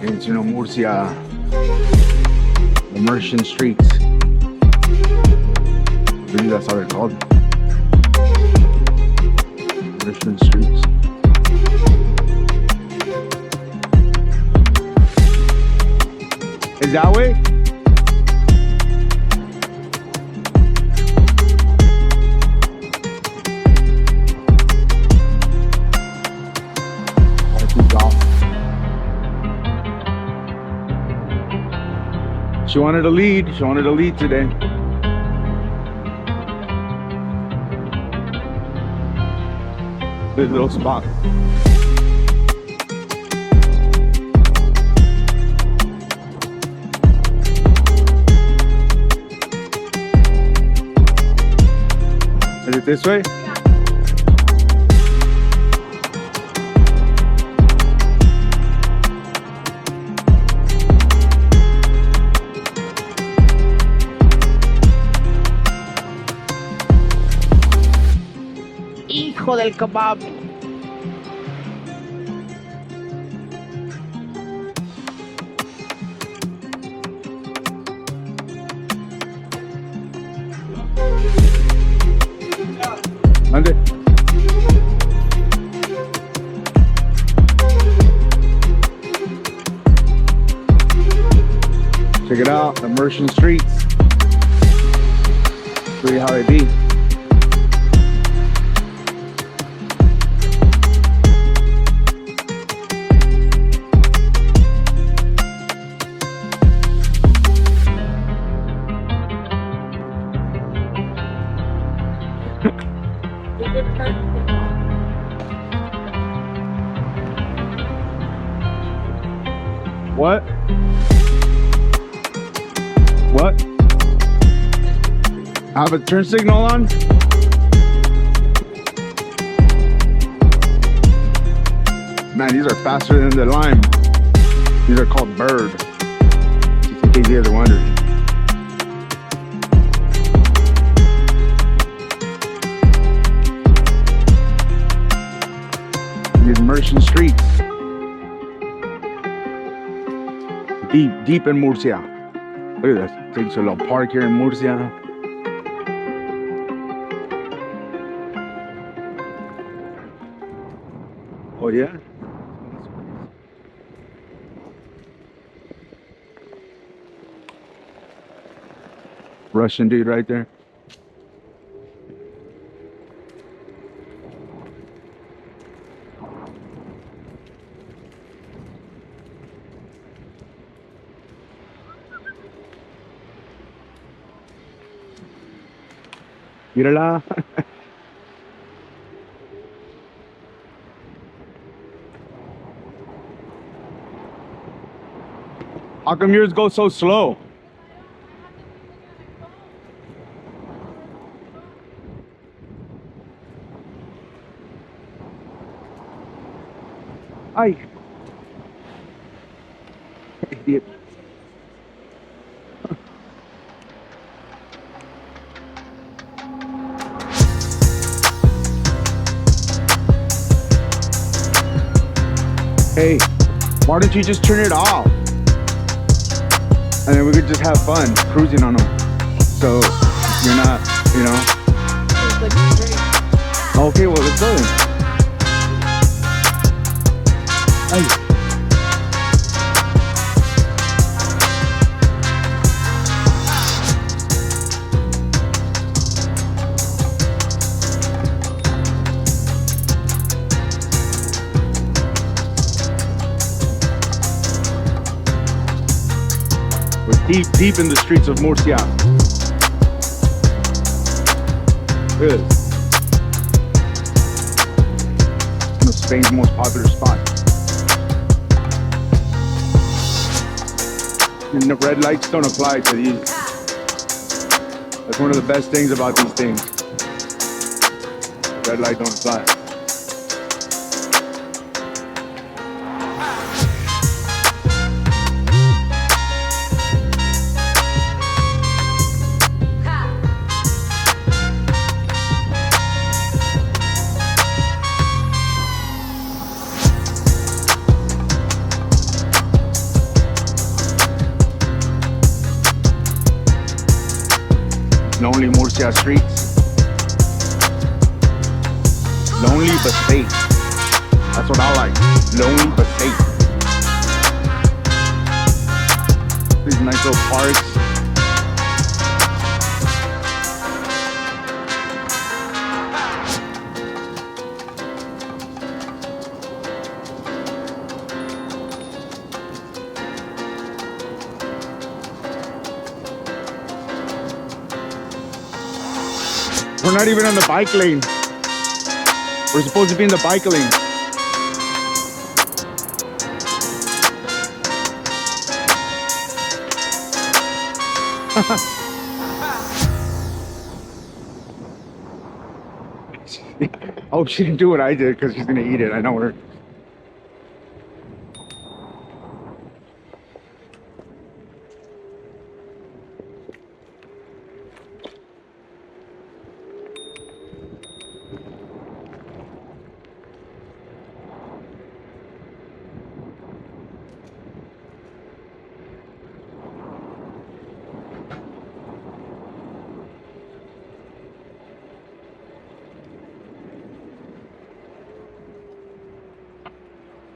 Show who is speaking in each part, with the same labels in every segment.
Speaker 1: It's, you know, Murcia, the Murcian streets. I believe that's how they're called. Murcian streets. Is that way? She wanted to lead. She wanted to lead today. This little spot. Is it this way?
Speaker 2: Hijo del kebab.
Speaker 1: Ande. Check it out, the Murcian streets. Show you how they be. What? What? I have a turn signal on? Man, these are faster than the lime. These are called bird. Just in case you guys are wondering. These Murcian streets. Deep in Murcia. Look at that. Takes a little park here in Murcia. Oh yeah? Russian dude right there. Mírala. How come yours go so slow? Ay. Idiot. Hey, why don't you just turn it off? And then we could just have fun cruising on them. So you're not, you know. Okay, well, let's go then. Hey. Deep in the streets of Murcia. Look at this. One of Spain's most popular spots. And the red lights don't apply to these. That's one of the best things about these things. Red light don't apply. Lonely Murcia streets. Lonely but safe. That's what I like. Lonely but safe. These nice little parks. We're not even on the bike lane. We're supposed to be in the bike lane. I hope she didn't do what I did because she's gonna eat it. I know her.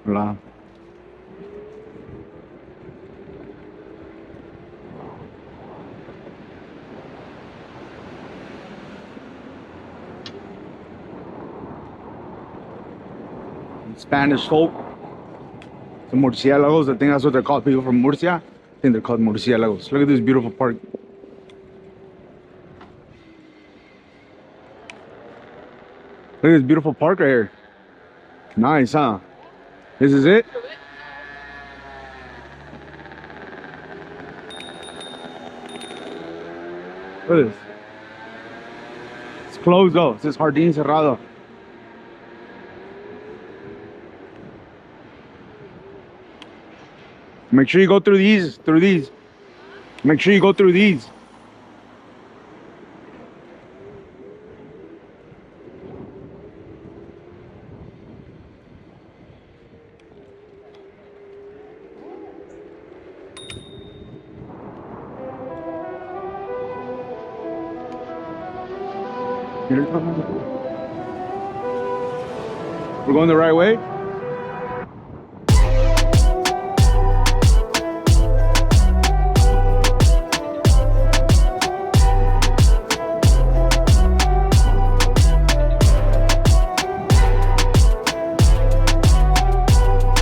Speaker 1: Hola. Spanish folk, the murciélagos. I think that's what they're called. People from Murcia, I think they're called murciélagos. Look at this beautiful park. Look at this beautiful park right here. Nice, huh? This is it? Look at this. It's closed though. It says Jardín Cerrado. Make sure you go through these. Make sure you go through these. We're going the right way?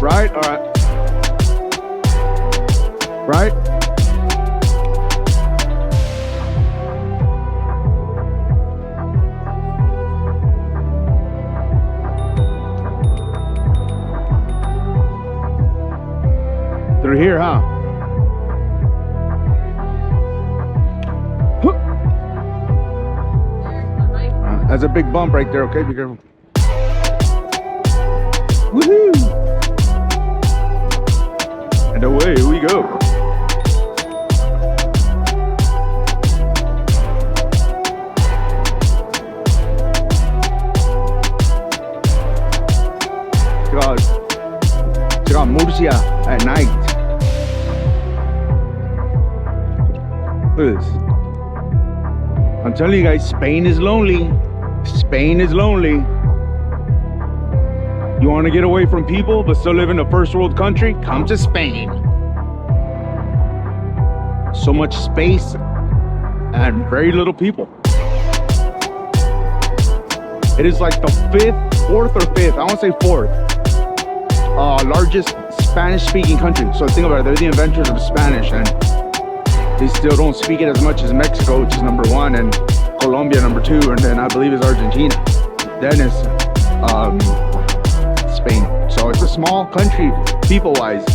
Speaker 1: Right? All right. Right? Through here, huh? That's a big bump right there, okay? Be careful. Woohoo! And away we go. Check out Murcia at night. Look at this. I'm telling you guys, Spain is lonely. Spain is lonely. You want to get away from people but still live in a first world country? Come to Spain. So much space and very little people. It is like the fourth or fifth, I want to say fourth, largest Spanish speaking country. So think about it, they're the inventors of Spanish and they still don't speak it as much as Mexico, which is number one, and Colombia number two, and then I believe is Argentina. Then it's Spain. So it's a small country, people-wise.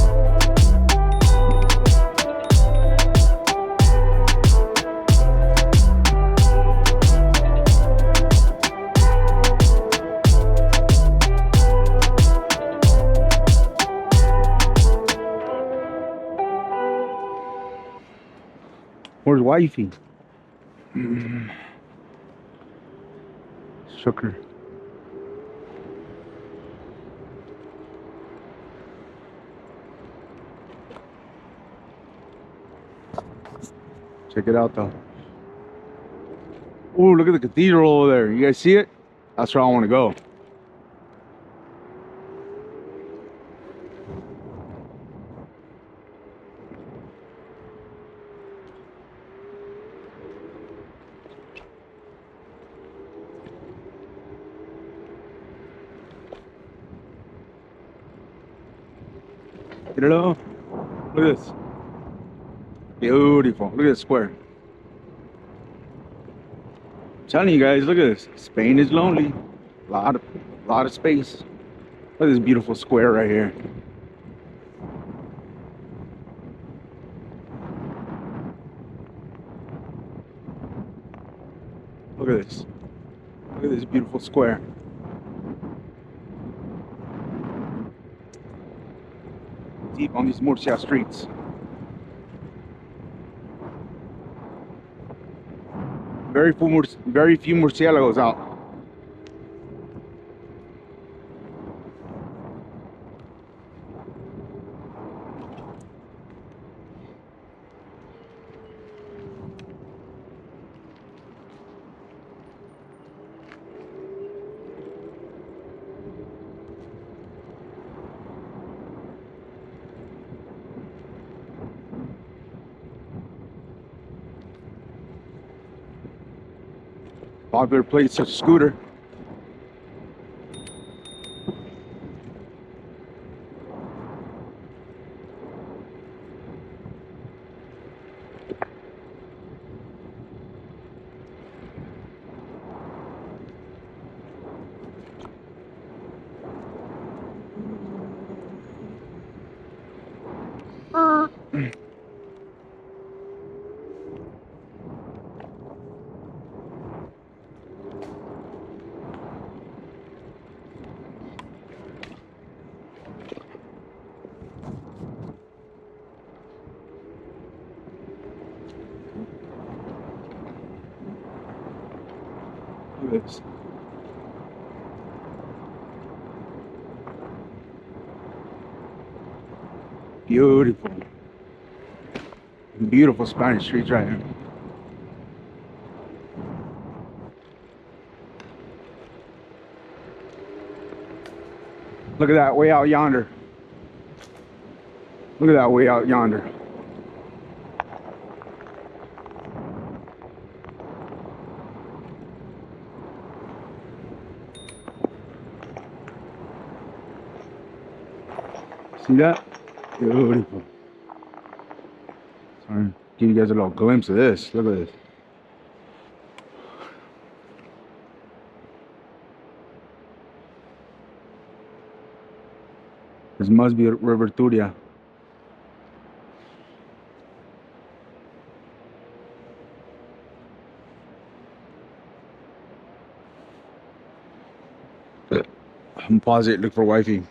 Speaker 1: Where's wifey? Shook her. Check it out though. Ooh, look at the cathedral over there. You guys see it? That's where I want to go. Get it up. Look at this. Beautiful. Look at this square. I'm telling you guys, look at this. Spain is lonely. A lot of space. Look at this beautiful square right here. Look at this. Look at this beautiful square. Deep on these Murcia streets. Very few murciélagos out. Popular place such as scooter. Look at this. Beautiful. Beautiful Spanish streets right here. Look at that way out yonder. Look at that way out yonder. See that? Beautiful. Sorry, give you guys a little glimpse of this. Look at this. This must be River Turia. I'm pause it, look for wifey.